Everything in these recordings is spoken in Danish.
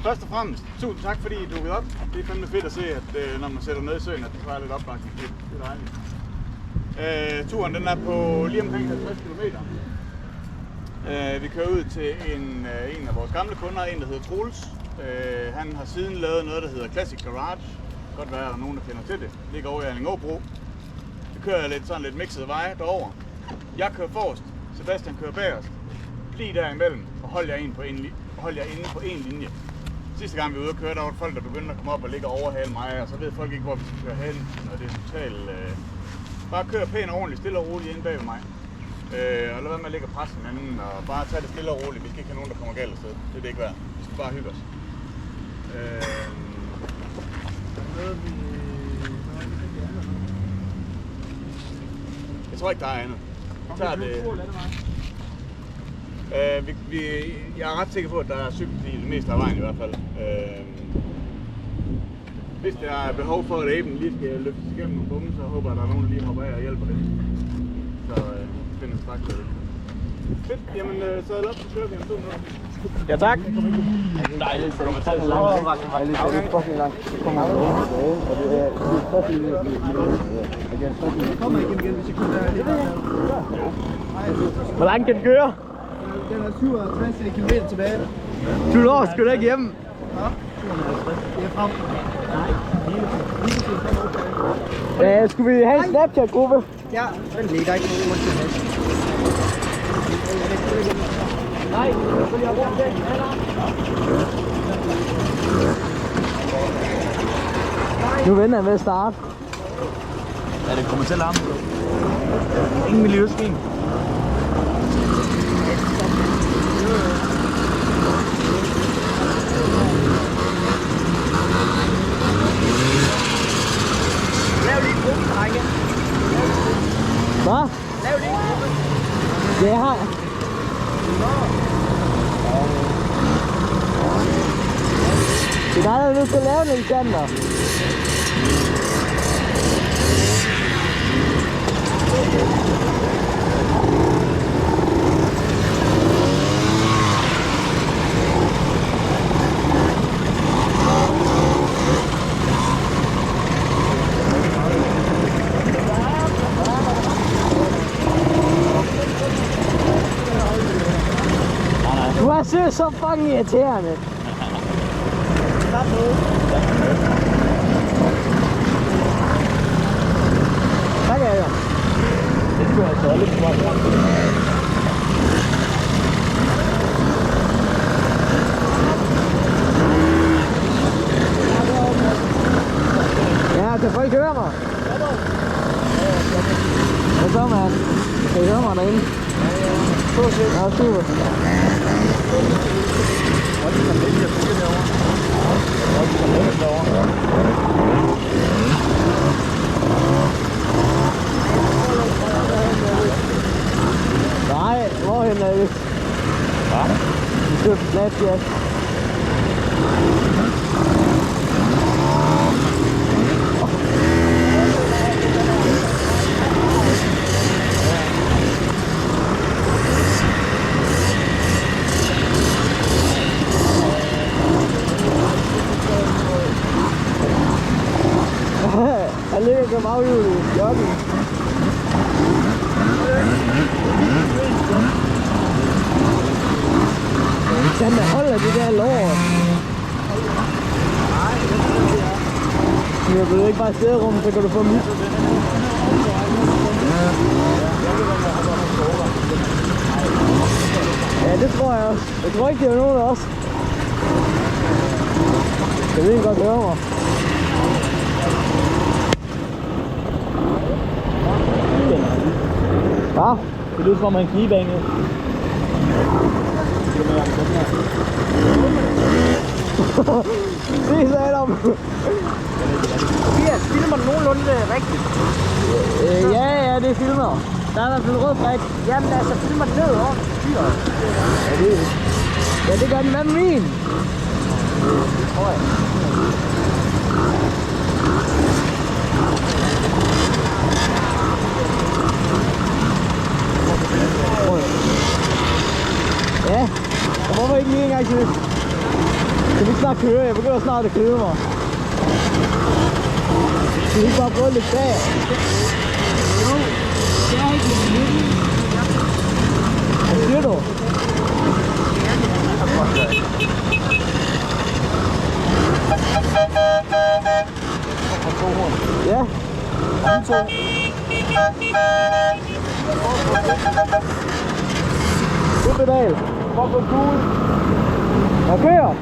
Først og fremmest, tusind tak fordi I dukkede op. Det er fandme fedt at se, at når man sætter ned i søen, at det får lidt opbakning. Det er dejligt. Turen den er på lige omkring 50 km. Vi kører ud til en af vores gamle kunder, en der hedder Troels. Han har siden lavet noget, der hedder Classic Garage. Godt være, at der er nogen, der kender til det. Det ligger over i Allingåbro. Så kører jeg lidt mixet veje derover. Jeg kører forrest, Sebastian kører bagerst. Bliv derimellem og hold jer inde på en linje. Sidste gang vi var ude og køre, der var folk, der begyndte at komme op og ligge og overhale mig, og så ved folk ikke, hvor vi skal køre hen. Og det er totalt... Bare kør pænt og ordentligt, stille og roligt inde bag ved mig. Og lad være med at ligge og presse hinanden, og bare tage det stille og roligt. Vi skal ikke have nogen, der kommer galt afsted. Det er det ikke værd. Vi skal bare hygge os. Jeg tror ikke, der er andet. Vi tager det... jeg er ret sikker på, at der er cykelsti det meste af vejen i hvert fald. Hvis der er behov for, at aben lige skal løftes igennem nogle bomme, så håber jeg, at der er nogen, der lige hopper af og hjælper det. Så finder vi straks det. Fedt, jamen sadel op, så kører vi om 2 minutter. Ja, tak. Dejligt. Det er fucking langt. Det kommer over tilbage, og det er fucking kommer igen, hvis jeg kunne være lidt. Hvor langt kan den køre? Den er 57 km tilbage. Du når sgu da ikke hjem. Ja, 57. Det er frem. Nej, Ja, skulle vi have en Snapchat-gruppe? ja, men det er der ikke nogen grund til at have. Nej, så jeg bruger den. Nu vender jeg ved at starte. Ja, det kommer til at larme. Ingen miljøsvin. Lav lige en gruppe, drenge. Hvad? Lav lige en gruppe. Ja, jeg har. Det er dig, der er nødt til at lave den, Alexander. Du har søgt så fucking irriterende. Hvad gør jeg? Det skulle jeg så lidt for mig. Ja, kan folk høre mig? Hvad så, mand? Kan I høre mig derinde? Ja, super. Nej, hvorhen er det? Hvad? Vi køber Snapchat. Han ligger som afhjulet i jogging. Kan man holde det der lort? Jeg ved ikke bare stederum, så kan du få mit. Ja, det tror jeg også. Jeg tror ikke, det er nogen af os. Jeg ved ikke godt høre mig. Hvad? Det lyder som en knibane. Det sagde de. Tobias, filmer du nogenlunde rigtigt? Ja, det filmer. Der er i hvert fald rød brik. Jamen altså, filmer den ned over fyret. Ja, det gør den. Hvad med min? Det tror jeg. Ja, og hvorfor ikke lige en gang til? Kan vi ikke snart køre? Jeg begynder snart at kede mig. Skal vi ikke bare prøve lidt bag? Jo, det er ikke lidt. Hvad siger du? Ja. God pedal. Hvor går cool? Jeg kører.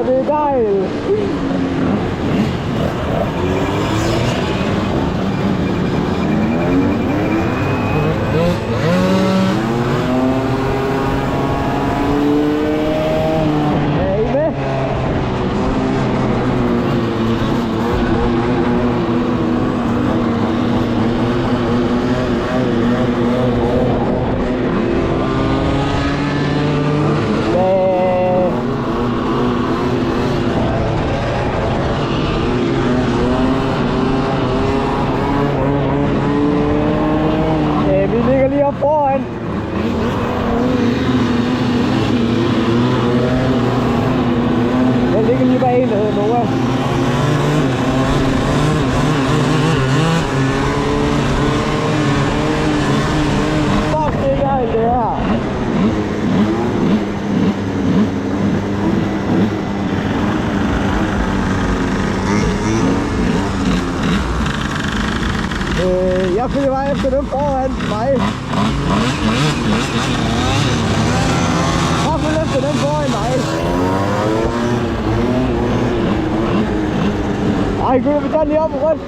Det er dejligt. Foran. Jeg ligger lige bag en, der hedder Noah. Fuck, det er galt det her. Jeg følger bare efter dem foran mig. Jeg følger efter dem foran mig. Ej, gud, vi tager lige op og rundt.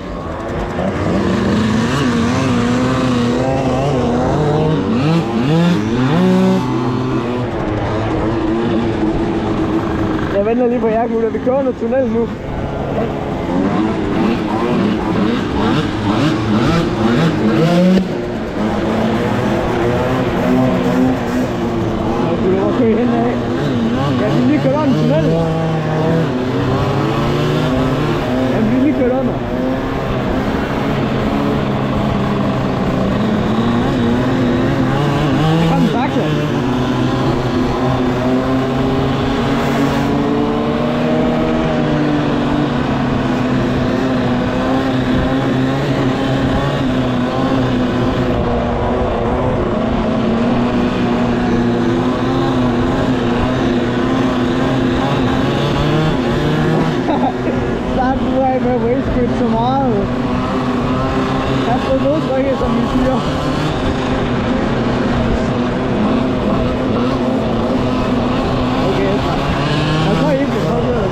Jeg venter lige på jer, nu, da vi kører under tunnel nu. Hvor kører I hen af? Jeg vil lige køre under tunnel. Jeg vil lige køre under. Kom en taxa. Med at wastegrid så meget. Jeg har fået nedtrykket, som vi siger. Okay, jeg tror ikke, det er det.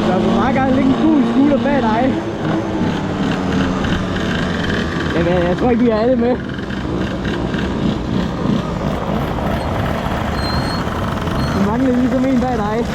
Der vil meget gerne ligge en cool scooter bag dig. Jamen, jeg tror ikke, vi er alle med. Vi mangler ligesom en bag dig.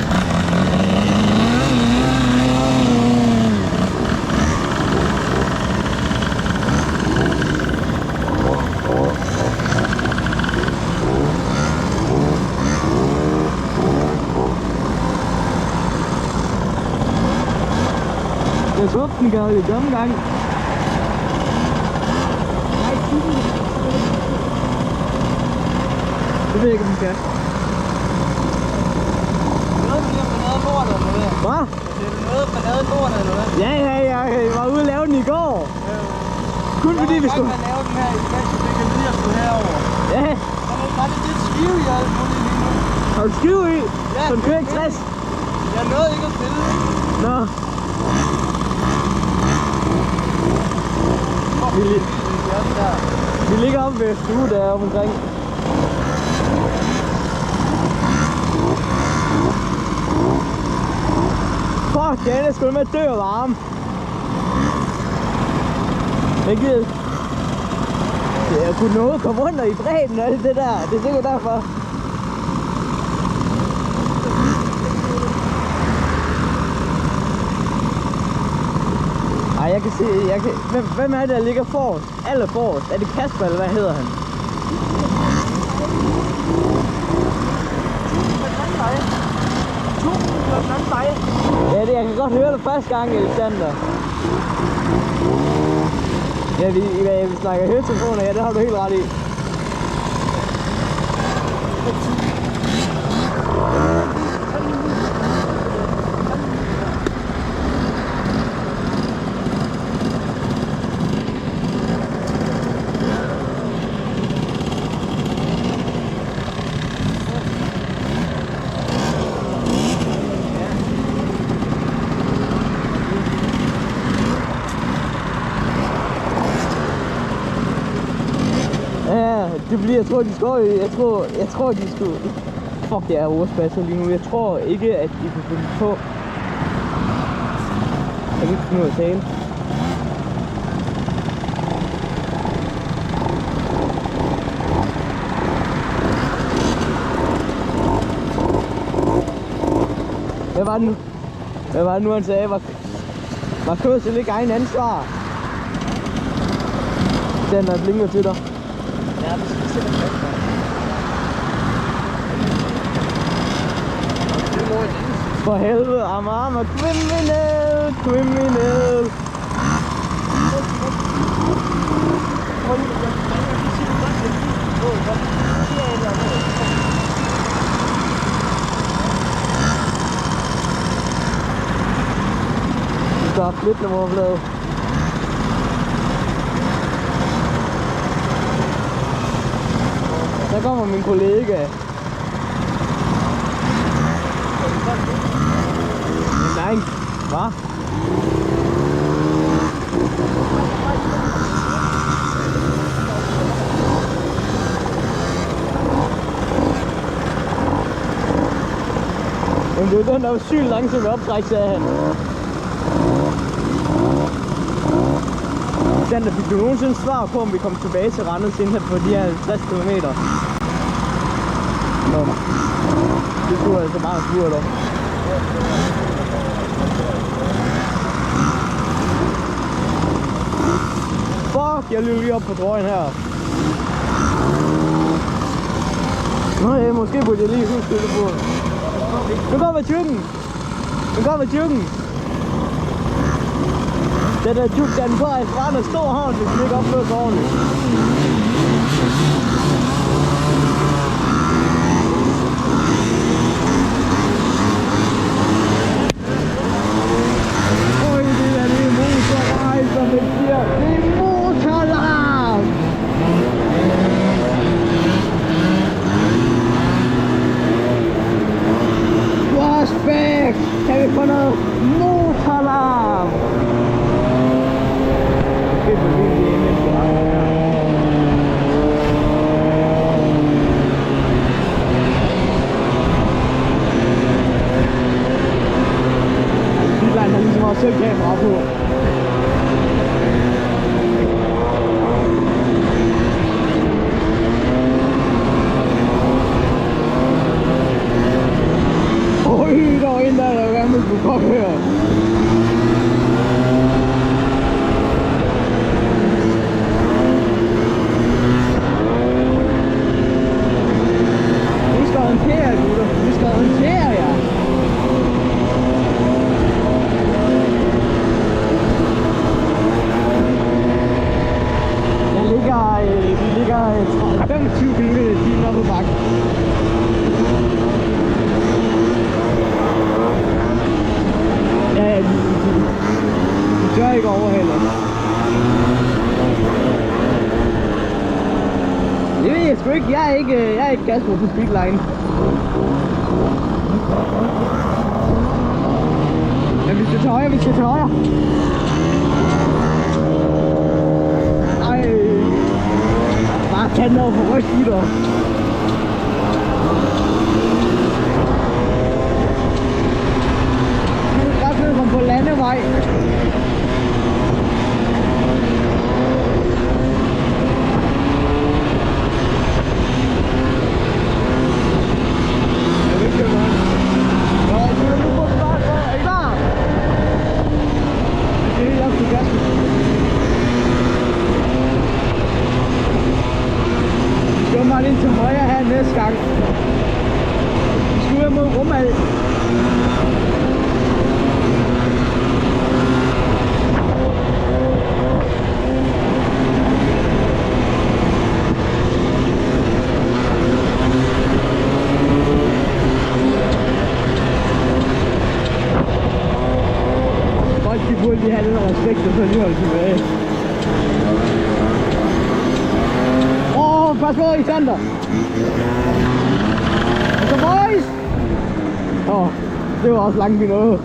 Jeg så den gør det gamle gang. Det ved jeg ikke, om den kan. Hvad? Det er noget ballade lort eller hvad? Ja, jeg var ude og lave den i går. Kun fordi vi skulle... Jeg lave den her i dag, så det kan lige at skulle herover. Ja. Var det lidt skive i alt muligt lige nu? Har du skive i? Ja. Så den kører ikke 60? Jeg nåede ikke at spille. Nå. Vi ligger oppe ved stue deroppe omkring. Fuck, jeg er sgu med at dø og varme. Jeg gider ikke. Jeg kunne nå at komme under i bredden og alt det der. Det er sikkert derfor. Ej, jeg kan se, hvem er det, der ligger forrest? Aller forrest. Er det Kasper, eller hvad hedder han? Ja, det, jeg kan godt høre det første gang, Alexander. Ja, vi snakker høretelefoner, ja, det har du helt ret i. Det bliver, jeg tror de skulle... Fuck, jeg er overspasset lige nu. Jeg tror ikke, at de kunne finde på... Jeg kan ikke finde ud af at tale. Hvad var det nu, han sagde? Var kørsel ikke egen ansvar? Den er blinker til dig. Ja, det skal sikkert være. For helvede, I'm a criminal. Der er lidt nummerflade. Der kommer min kollega. Nej, hvad? Men det er den, der er sygt langsomt optræk, sagde han. Sander, fik du nogensinde svar på, om vi kom tilbage til Randers inden på de her 50 km? Nå, det skulle altså meget surt om. Fuck, jeg løber lige op på trøjen her. Nå ja, måske burde jeg lige huske det på. Nu går med tjukken. Den der tjuk, den på en frem og stor hånd, hvis den ikke opfører sig ordentligt. Øj, det er det motorvej, som det siger. Det er motorlarm! Flashback! Kan vi få noget motorlarm? Det er virkelig en Bilejren har ligesom også selv kamera på. Øj, der var en der gerne ville komme her. Vi ligger 25 km i timen oppe ad bakken. Ja, de tør ikke overhale os. Det ved jeg sgu ikke. Jeg er ikke Kasper på Speedline. Men vi skal til højre, Bare tag den over for rødt i dig. Nu er det på landevej. godt ind til højre her næste gang. Vi skal ud mod Rumald. De burde lige have lidt respekt, og så lige holde tilbage. Pas på, Alexander! Så boys! Det var også langt vi nåede.